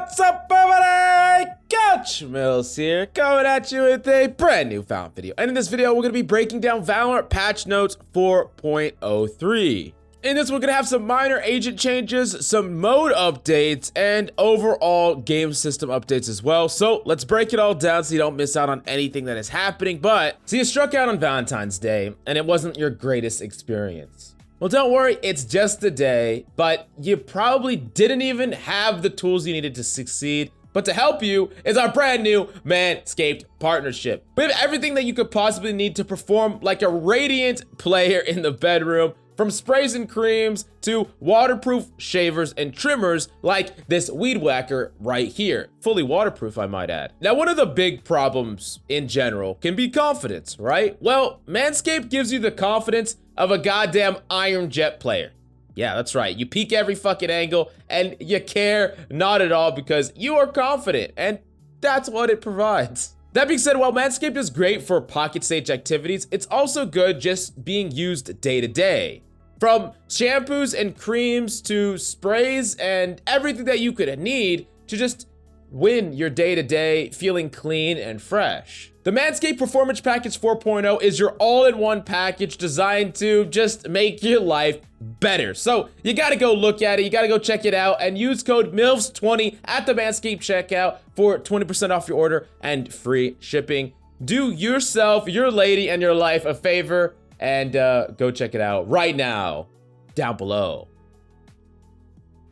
What's up, everybody? Coach MILFS here, coming at you with a brand new found video. And in this video, we're going to be breaking down Valorant patch notes 4.03. In this, we're going to have some minor agent changes, some mode updates, and overall game system updates as well. So let's break it all down so you don't miss out on anything that is happening. So you struck out on Valentine's Day, and it wasn't your greatest experience. Well, don't worry, it's just a day, but you probably didn't even have the tools you needed to succeed. But to help you is our brand new Manscaped partnership. We have everything that you could possibly need to perform like a radiant player in the bedroom, from sprays and creams to waterproof shavers and trimmers like this weed whacker right here. Fully waterproof, I might add. Now, one of the big problems in general can be confidence, right? Well, Manscaped gives you the confidence of a goddamn Iron Jet player. Yeah, that's right. You peek every fucking angle and you care not at all because you are confident, and that's what it provides. That being said, while Manscaped is great for pocket stage activities, it's also good just being used day to day. From shampoos and creams to sprays and everything that you could need to just win your day-to-day feeling clean and fresh. The Manscaped Performance Package 4.0 is your all-in-one package designed to just make your life better. So you gotta go look at it, you gotta go check it out, and use code MILFS20 at the Manscaped checkout for 20% off your order and free shipping. Do yourself, your lady, and your life a favor and go check it out right now, down below.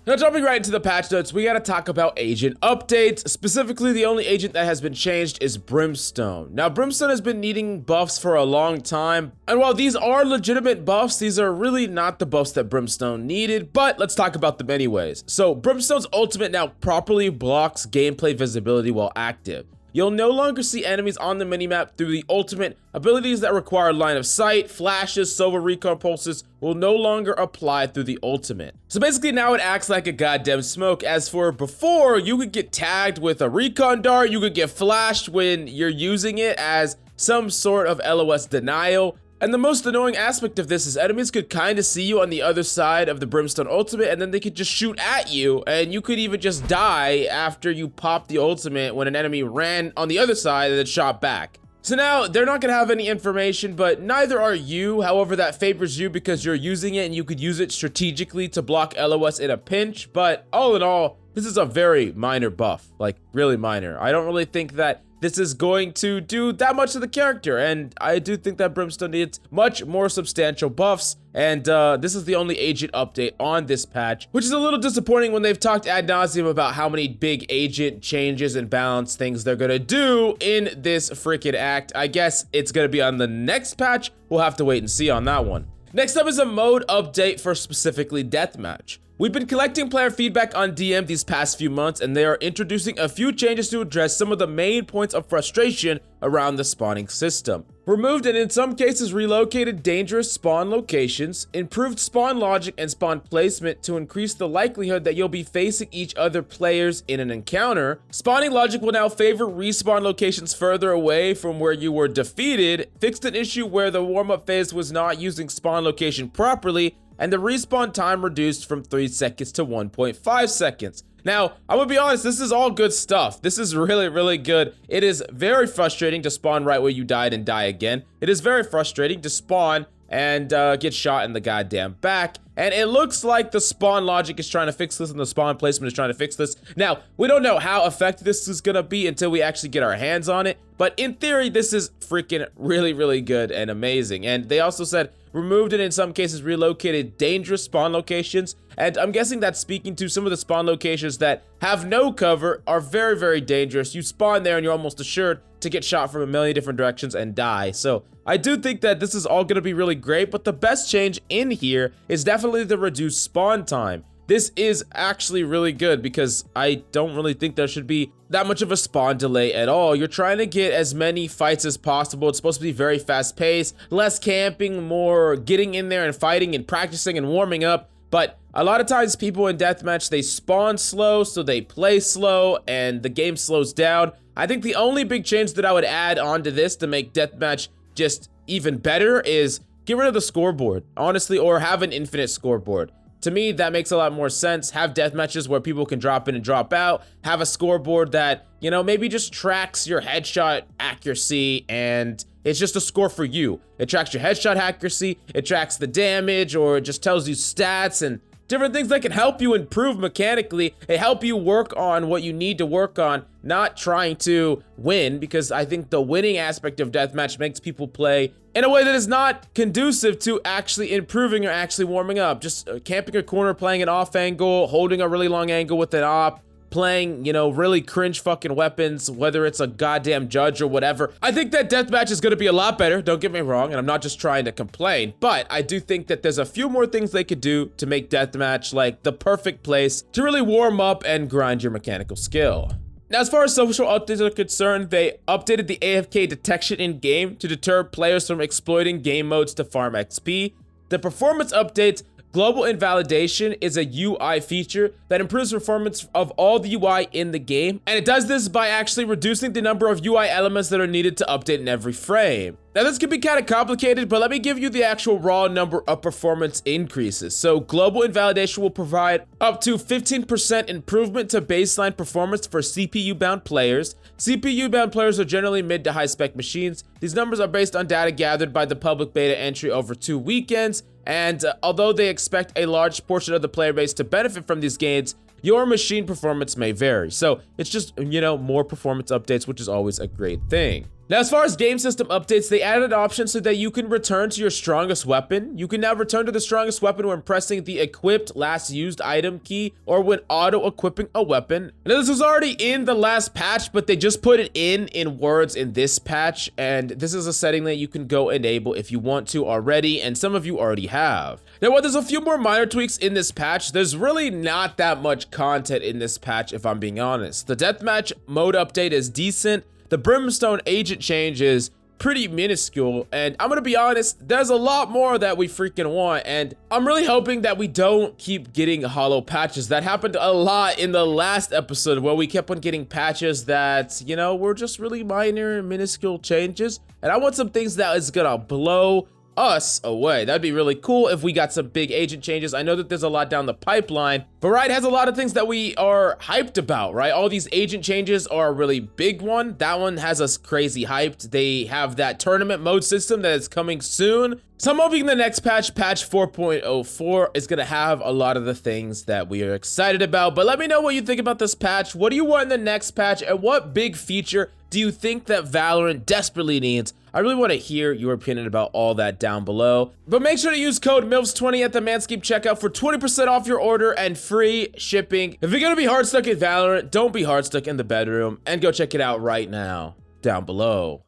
Now, jumping right into the patch notes, we gotta talk about agent updates. Specifically, the only agent that has been changed is Brimstone. Now, Brimstone has been needing buffs for a long time, and while these are legitimate buffs, these are really not the buffs that Brimstone needed, but let's talk about them anyways. So, Brimstone's ultimate now properly blocks gameplay visibility while active. You'll no longer see enemies on the minimap through the ultimate. Abilities that require line of sight, flashes, silver recon pulses will no longer apply through the ultimate. So basically now it acts like a goddamn smoke. As for before, you could get tagged with a recon dart, you could get flashed when you're using it as some sort of LOS denial. And the most annoying aspect of this is enemies could kind of see you on the other side of the Brimstone ultimate, and then they could just shoot at you, and you could even just die after you pop the ultimate when an enemy ran on the other side and then shot back. So now they're not gonna have any information, but neither are you. However, that favors you because you're using it and you could use it strategically to block LOS in a pinch. But all in all, this is a very minor buff, like really minor. I don't really think that this is going to do that much to the character, and I do think that Brimstone needs much more substantial buffs, and this is the only agent update on this patch, which is a little disappointing when they've talked ad nauseum about how many big agent changes and balance things they're gonna do in this freaking act. I guess it's gonna be on the next patch. We'll have to wait and see on that one. Next up is a mode update for specifically Deathmatch. We've been collecting player feedback on DM these past few months, and they are introducing a few changes to address some of the main points of frustration around the spawning system. Removed and in some cases relocated dangerous spawn locations, improved spawn logic and spawn placement to increase the likelihood that you'll be facing each other players in an encounter. Spawning logic will now favor respawn locations further away from where you were defeated, fixed an issue where the warm-up phase was not using spawn location properly, and the respawn time reduced from 3 seconds to 1.5 seconds. Now, I'm gonna be honest, this is all good stuff. This is really, really good. It is very frustrating to spawn right where you died and die again. It is very frustrating to spawn and get shot in the goddamn back. And it looks like the spawn logic is trying to fix this and the spawn placement is trying to fix this. Now, we don't know how effective this is gonna be until we actually get our hands on it, but in theory, this is freaking really, really good and amazing. And they also said removed and in some cases relocated dangerous spawn locations, and I'm guessing that's speaking to some of the spawn locations that have no cover, are very, very dangerous. You spawn there and you're almost assured to get shot from a million different directions and die. So I do think that this is all going to be really great, but the best change in here is definitely the reduced spawn time. This is actually really good because I don't really think there should be that much of a spawn delay at all. You're trying to get as many fights as possible. It's supposed to be very fast paced, less camping, more getting in there and fighting and practicing and warming up. But a lot of times people in deathmatch, they spawn slow, so they play slow and the game slows down. I think the only big change that I would add onto this to make deathmatch just even better is get rid of the scoreboard, honestly, or have an infinite scoreboard. To me, that makes a lot more sense. Have death matches where people can drop in and drop out. Have a scoreboard that, you know, maybe just tracks your headshot accuracy, and it's just a score for you. It tracks your headshot accuracy, it tracks the damage, or it just tells you stats and different things that can help you improve mechanically. It help you work on what you need to work on, not trying to win, because I think the winning aspect of deathmatch makes people play in a way that is not conducive to actually improving or actually warming up. Just camping a corner, playing an off angle, holding a really long angle with an op, playing, you know, really cringe fucking weapons, whether it's a goddamn judge or whatever. I think that deathmatch is gonna be a lot better, don't get me wrong, and I'm not just trying to complain, but I do think that there's a few more things they could do to make deathmatch like the perfect place to really warm up and grind your mechanical skill. Now, as far as social updates are concerned, they updated the AFK detection in-game to deter players from exploiting game modes to farm XP. The performance updates. Global invalidation is a UI feature that improves performance of all the UI in the game, and it does this by actually reducing the number of UI elements that are needed to update in every frame. Now, this can be kind of complicated, but let me give you the actual raw number of performance increases. So global invalidation will provide up to 15% improvement to baseline performance for CPU-bound players. CPU-bound players are generally mid to high-spec machines. These numbers are based on data gathered by the public beta entry over 2 weekends, and although they expect a large portion of the player base to benefit from these gains, your machine performance may vary. So it's just, you know, more performance updates, which is always a great thing. Now, as far as game system updates, they added an option so that you can return to your strongest weapon. You can now return to the strongest weapon when pressing the equipped last used item key or when auto-equipping a weapon. Now, this was already in the last patch, but they just put it in words in this patch, and this is a setting that you can go enable if you want to already, and some of you already have. Now, while there's a few more minor tweaks in this patch, there's really not that much content in this patch, if I'm being honest. The deathmatch mode update is decent. The Brimstone agent change is pretty minuscule, and I'm gonna be honest, there's a lot more that we freaking want, and I'm really hoping that we don't keep getting hollow patches. That happened a lot in the last episode where we kept on getting patches that, you know, were just really minor and minuscule changes, and I want some things that is gonna blow us away. That'd be really cool if we got some big agent changes. I know that there's a lot down the pipeline, but Riot has a lot of things that we are hyped about, right? All these agent changes are a really big one. That one has us crazy hyped. They have that tournament mode system that is coming soon. So I'm hoping the next patch, patch 4.04, is gonna have a lot of the things that we are excited about. But let me know what you think about this patch. What do you want in the next patch, and what big feature do you think that Valorant desperately needs? I really want to hear your opinion about all that down below. But make sure to use code MILFS20 at the Manscaped checkout for 20% off your order and free shipping. If you're gonna be hard stuck at Valorant, don't be hard stuck in the bedroom, and go check it out right now down below.